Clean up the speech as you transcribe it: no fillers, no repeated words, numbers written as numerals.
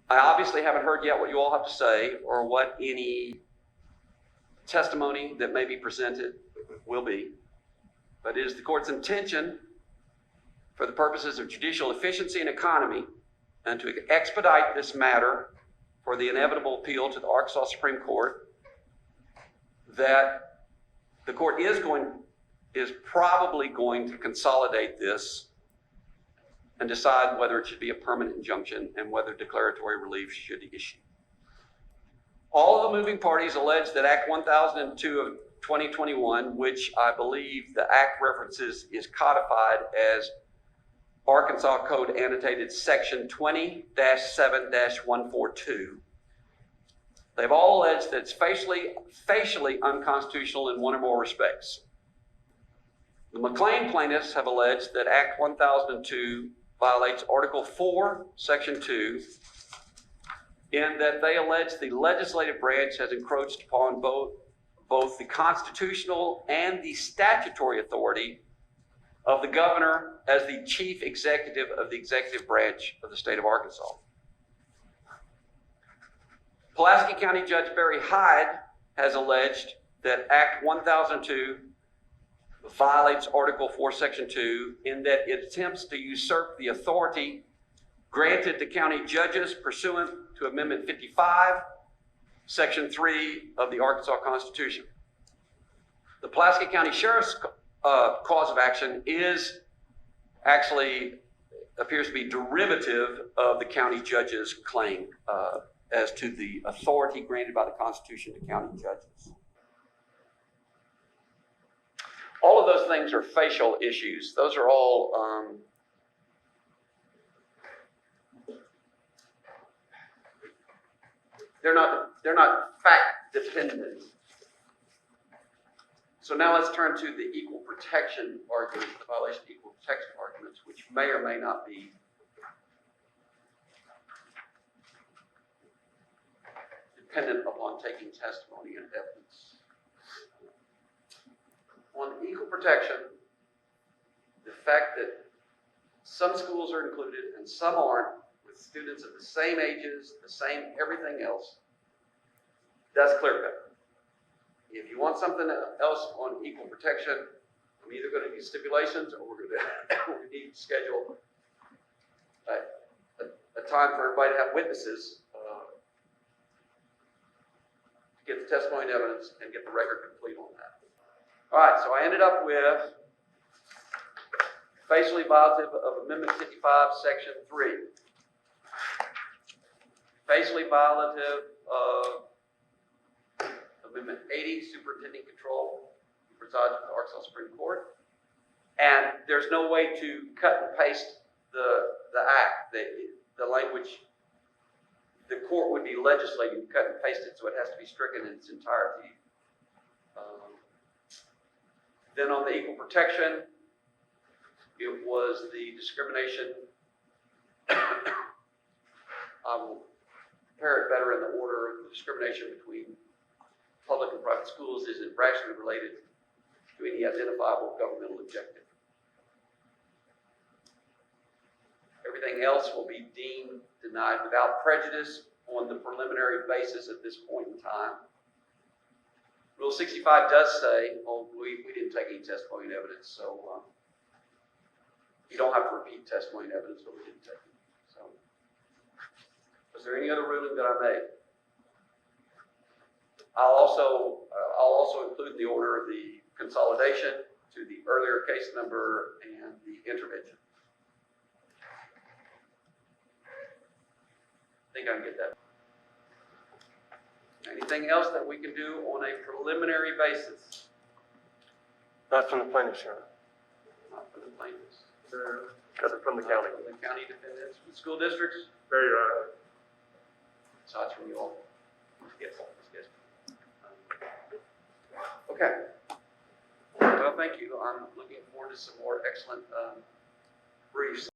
I obviously haven't heard yet what you all have to say or what any testimony that may be presented will be, but it is the court's intention for the purposes of judicial efficiency and economy and to expedite this matter for the inevitable appeal to the Arkansas Supreme Court that the court is probably going to consolidate this and decide whether it should be a permanent injunction and whether declaratory relief should be issued. All of the moving parties allege that Act 1002 of 2021, which I believe the Act references, is codified as Arkansas Code annotated section 20-7-142. They've all alleged that it's facially unconstitutional in one or more respects. The McLean plaintiffs have alleged that Act 1002 violates Article 4, Section 2, in that they allege the legislative branch has encroached upon both the constitutional and the statutory authority of the governor as the chief executive of the executive branch of the state of Arkansas. Pulaski County Judge Barry Hyde has alleged that Act 1002 violates Article 4, Section 2 in that it attempts to usurp the authority granted to county judges pursuant to Amendment 55, Section 3 of the Arkansas Constitution. The Pulaski County Sheriff's cause of action appears to be derivative of the county judge's claim as to the authority granted by the Constitution to county judges. All of those things are facial issues. Those are all they're not fact dependent. So now let's turn to the equal protection argument, the violation of equal protection arguments, which may or may not be dependent upon taking testimony and evidence. On equal protection, the fact that some schools are included and some aren't, with students of the same ages, the same everything else, that's clear cut. If you want something else on equal protection, I'm either going to do stipulations or we're going to need to schedule a time for everybody to have witnesses to get the testimony and evidence and get the record complete on that. All right, so I ended up with facially violative of Amendment 55, Section 3. Facially violative of Amendment 80, Superintendent Control, who presides with the Arkansas Supreme Court. And there's no way to cut and paste the act, the language. The court would be legislating, cut and paste it, so it has to be stricken in its entirety. Then on the equal protection, it was the discrimination. I will prepare it better in the order. The discrimination between public and private schools isn't rationally related to any identifiable governmental objective. Everything else will be deemed denied without prejudice on the preliminary basis at this point in time. Rule 65 does say, we didn't take any testimony and evidence, so you don't have to repeat testimony and evidence, but we didn't take it. So, was there any other ruling that I made? I'll also include in the order the consolidation to the earlier case number and the intervention. I think I can get that. Anything else that we can do on a preliminary basis? Not from the plaintiffs, Your Honor. Not from the plaintiffs. Got it from the county. From the county defendants, from the school districts? Very right. Besides from you all? Yes. Yes. Okay. Well, thank you. I'm looking forward to some more excellent briefs.